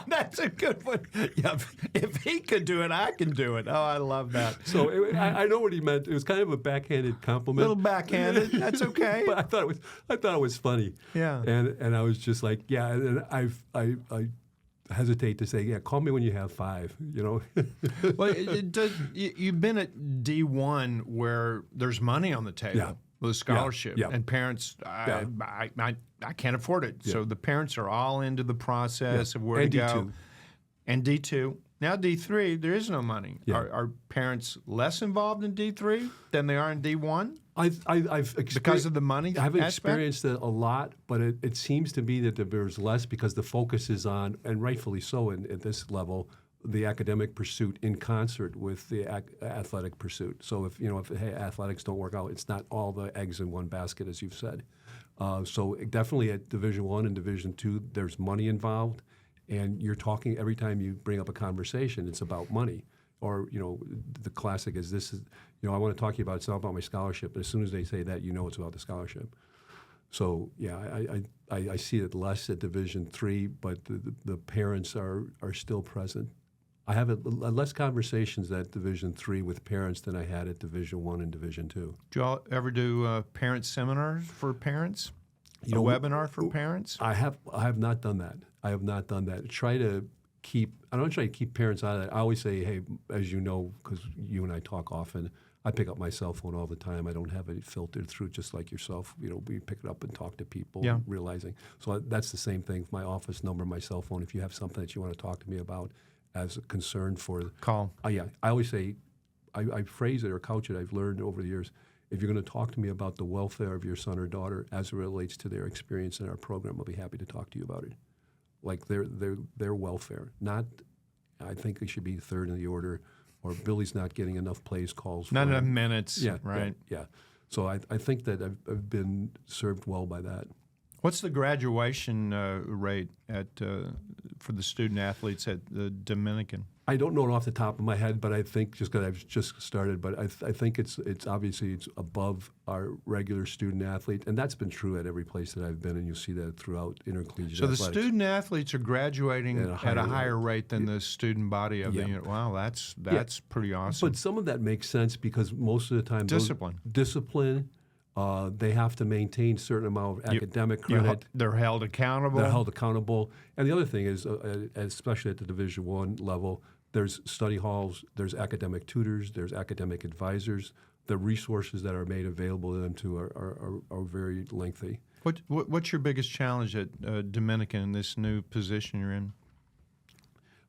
That's a good one. Yeah, if he could do it, I can do it. Oh, I love that. So I know what he meant. It was kind of a backhanded compliment. A little backhanded. That's okay. But I thought it was funny. Yeah. And I was just like, yeah. And I hesitate to say, yeah, call me when you have 5. Well, you've been at D1 where there's money on the table. Yeah. With a scholarship, Yeah. and parents, I can't afford it. Yeah. So the parents are all into the process of where And to go. D2. And D2. Now D3, there is no money. Yeah. Are parents less involved in D3 than they are in D1? I've experienced, Because of the money I've aspect? experienced it a lot, but it seems to be that there's less because the focus is on, and rightfully so at this level, the academic pursuit in concert with the athletic pursuit. So if athletics don't work out, it's not all the eggs in one basket, as you've said. So definitely at Division I and Division II, there's money involved, and you're talking every time you bring up a conversation, it's about money. Or the classic is this is I want to talk to you about it's all about my scholarship, but as soon as they say that, it's about the scholarship. So yeah, I see it less at Division III, but the parents are still present. I have less conversations at Division III with parents than I had at Division I and Division II. Do y'all ever do parent seminars for parents? A webinar for parents? I have not done that. I have not done that. I don't try to keep parents out of that. I always say, hey, as you know, because you and I talk often, I pick up my cell phone all the time. I don't have it filtered through, just like yourself. We pick it up and talk to people, realizing. So that's the same thing. My office number, my cell phone. If you have something that you want to talk to me about as a concern for call. Yeah, I always say, I phrase it or couch it. I've learned over the years. If you're going to talk to me about the welfare of your son or daughter as it relates to their experience in our program, I'll be happy to talk to you about it. Like their welfare. Not, I think they should be third in the order, or Billy's not getting enough plays, calls. Not enough minutes. Yeah, right. Yeah. So I think that I've been served well by that. What's the graduation rate for the student athletes at the Dominican? I don't know it off the top of my head, but I think just because I've just started, but I think it's obviously it's above our regular student athlete, and that's been true at every place that I've been, and you see that throughout intercollegiate So athletics. the student athletes are graduating at a higher rate than the student body of the unit. Wow, that's pretty awesome. But some of that makes sense because most of the time discipline. They have to maintain a certain amount of academic credit. They're held accountable. And the other thing is, especially at the Division I level, there's study halls, there's academic tutors, there's academic advisors. The resources that are made available to them too are very lengthy. What's your biggest challenge at Dominican in this new position you're in?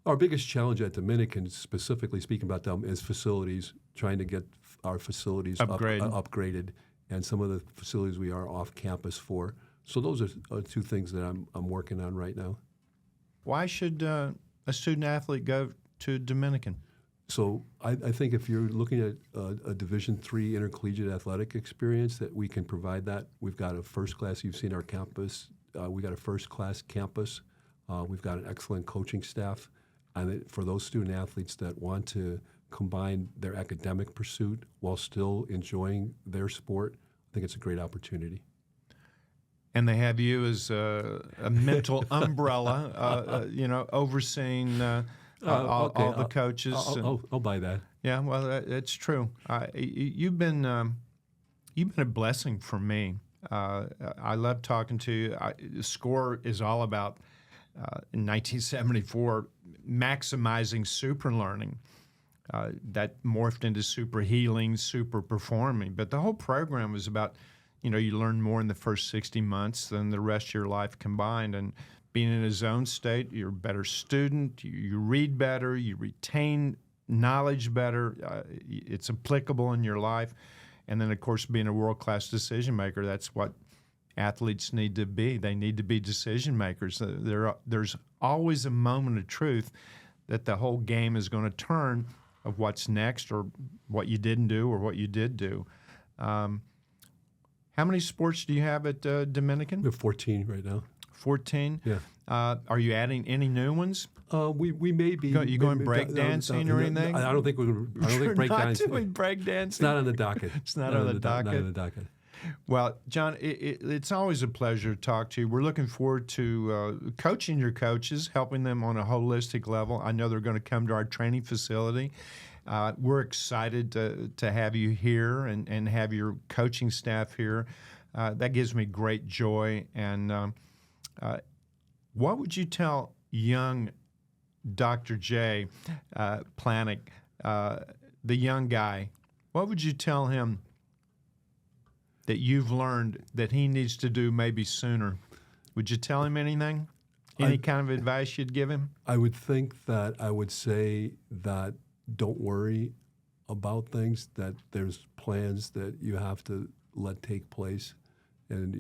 Our biggest challenge at Dominican, specifically speaking about them, is facilities, trying to get our facilities upgraded. And some of the facilities we are off campus for. So those are two things that I'm working on right now. Why should a student athlete go to Dominican? So I think if you're looking at a Division III intercollegiate athletic experience, that we can provide that. We've got a first class. You've seen our campus. We got a first class campus. We've got an excellent coaching staff, and for those student athletes that want to combine their academic pursuit while still enjoying their sport, I think it's a great opportunity. And they have you as a mental umbrella, overseeing all the coaches. I'll buy that. Yeah, well, it's true. You've been a blessing for me. I love talking to you. The SCORE is all about, in 1974, maximizing super learning. That morphed into super healing, super performing. But the whole program was about, you learn more in the first 60 months than the rest of your life combined. And being in a zone state, you're a better student, you read better, you retain knowledge better, it's applicable in your life. And then, of course, being a world-class decision maker, that's what athletes need to be. They need to be decision makers. There's always a moment of truth that the whole game is going to turn of what's next or what you didn't do or what you did do. How many sports do you have at Dominican? We have 14 right now. 14? Yeah. Are you adding any new ones? We may be. You going break dancing or anything? I don't think we're going to. I don't think break dancing. Not doing break dancing? It's not on the docket. It's not on the docket? Not on the docket. Well, John, it's always a pleasure to talk to you. We're looking forward to coaching your coaches, helping them on a holistic level. I know they're going to come to our training facility. We're excited to have you here and have your coaching staff here. That gives me great joy. And what would you tell young Dr. J. Planic, the young guy? What would you tell him that you've learned that he needs to do maybe sooner? Would you tell him anything? Any kind of advice you'd give him? I would think that I would say that don't worry about things, that there's plans that you have to let take place, and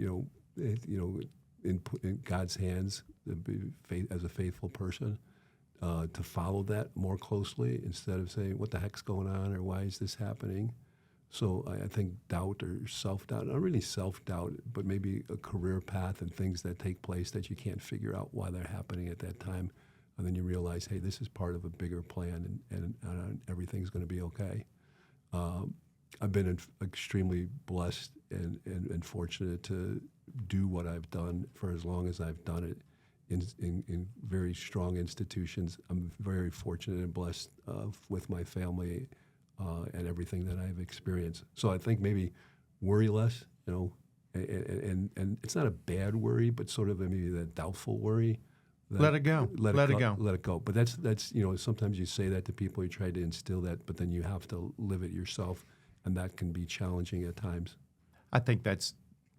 in God's hands, as a faithful person, to follow that more closely instead of saying, what the heck's going on, or why is this happening? So I think doubt or self-doubt, not really self-doubt, but maybe a career path and things that take place that you can't figure out why they're happening at that time. And then you realize, hey, this is part of a bigger plan, and everything's going to be okay. I've been extremely blessed and fortunate to do what I've done for as long as I've done it in very strong institutions. I'm very fortunate and blessed with my family and everything that I've experienced. So I think maybe worry less, and it's not a bad worry, but sort of maybe that doubtful worry. Let it go. Let it go. Let it go. But that's sometimes you say that to people, you try to instill that, but then you have to live it yourself, and that can be challenging at times. I think that's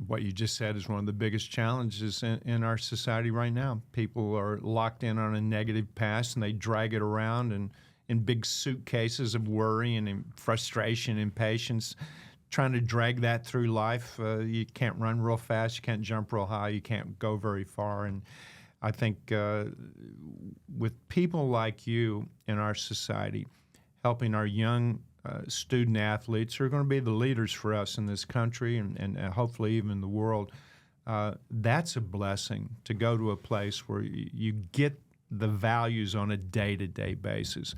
what you just said is one of the biggest challenges in our society right now. People are locked in on a negative past, and they drag it around and in big suitcases of worry and frustration, impatience, trying to drag that through life. You can't run real fast, you can't jump real high, you can't go very far. And I think with people like you in our society, helping our young student athletes who are going to be the leaders for us in this country and hopefully even the world, that's a blessing to go to a place where you get the values on a day-to-day basis.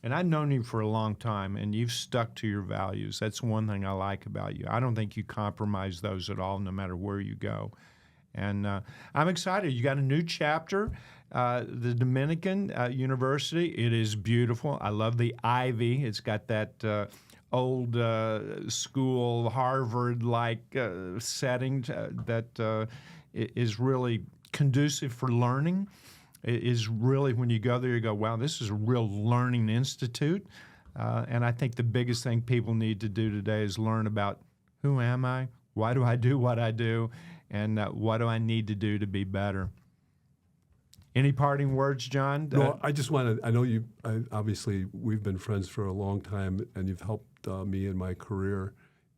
And I've known you for a long time, and you've stuck to your values. That's one thing I like about you. I don't think you compromise those at all, no matter where you go. And I'm excited. You got a new chapter, the Dominican University. It is beautiful. I love the ivy. It's got that old school Harvard-like setting that is really conducive for learning. It is really, when you go there, you go, wow, this is a real learning institute. And I think the biggest thing people need to do today is learn about who am I, why do I do what I do, and what do I need to do to be better. Any parting words, John? No, I just want to, I know you, obviously, we've been friends for a long time, and you've helped me in my career.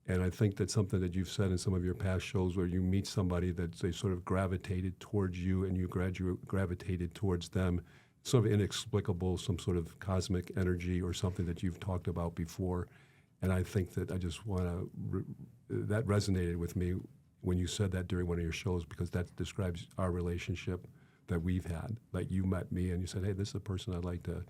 And I think that's something that you've said in some of your past shows, where you meet somebody that they sort of gravitated towards you and you gravitated towards them. Sort of inexplicable, some sort of cosmic energy or something that you've talked about before. And I think that I just want to, that resonated with me when you said that during one of your shows, because that describes our relationship that we've had. Like, you met me and you said, hey, this is a person I'd like to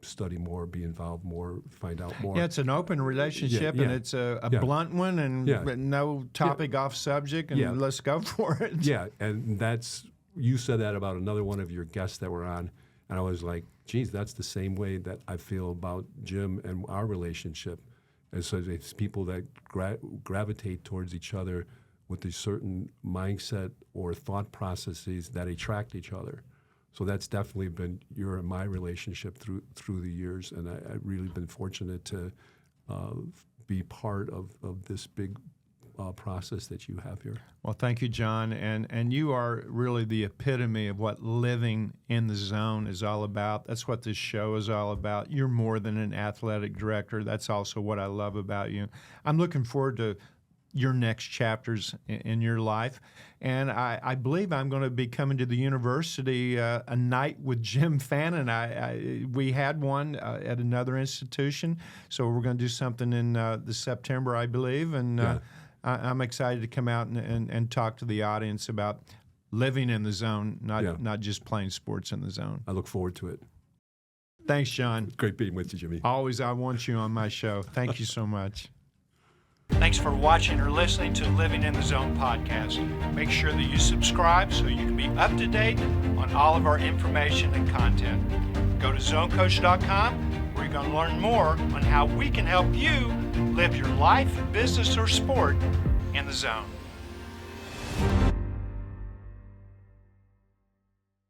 study more, be involved more, find out more. Yeah, it's an open relationship, and it's a blunt one, and no topic off subject, and let's go for it. Yeah, and you said that about another one of your guests that were on, And I was like, geez, that's the same way that I feel about Jim and our relationship. And so it's people that gravitate towards each other with a certain mindset or thought processes that attract each other. So that's definitely been your and my relationship through the years, and I've really been fortunate to be part of this big process that you have here. Well, thank you, John, and you are really the epitome of what living in the zone is all about. That's what this show is all about. You're more than an athletic director. That's also what I love about you. I'm looking forward to your next chapters in your life. And I believe I'm going to be coming to the university a night with Jim Fannin. We had one at another institution, so we're going to do something in the September, I believe. And I'm excited to come out and talk to the audience about living in the zone, not just playing sports in the zone. I look forward to it. Thanks, John. Great being with you, Jimmy. Always, I want you on my show. Thank you so much. Thanks for watching or listening to Living in the Zone podcast. Make sure that you subscribe so you can be up to date on all of our information and content. Go to ZoneCoach.com where you're going to learn more on how we can help you live your life, business, or sport in the zone.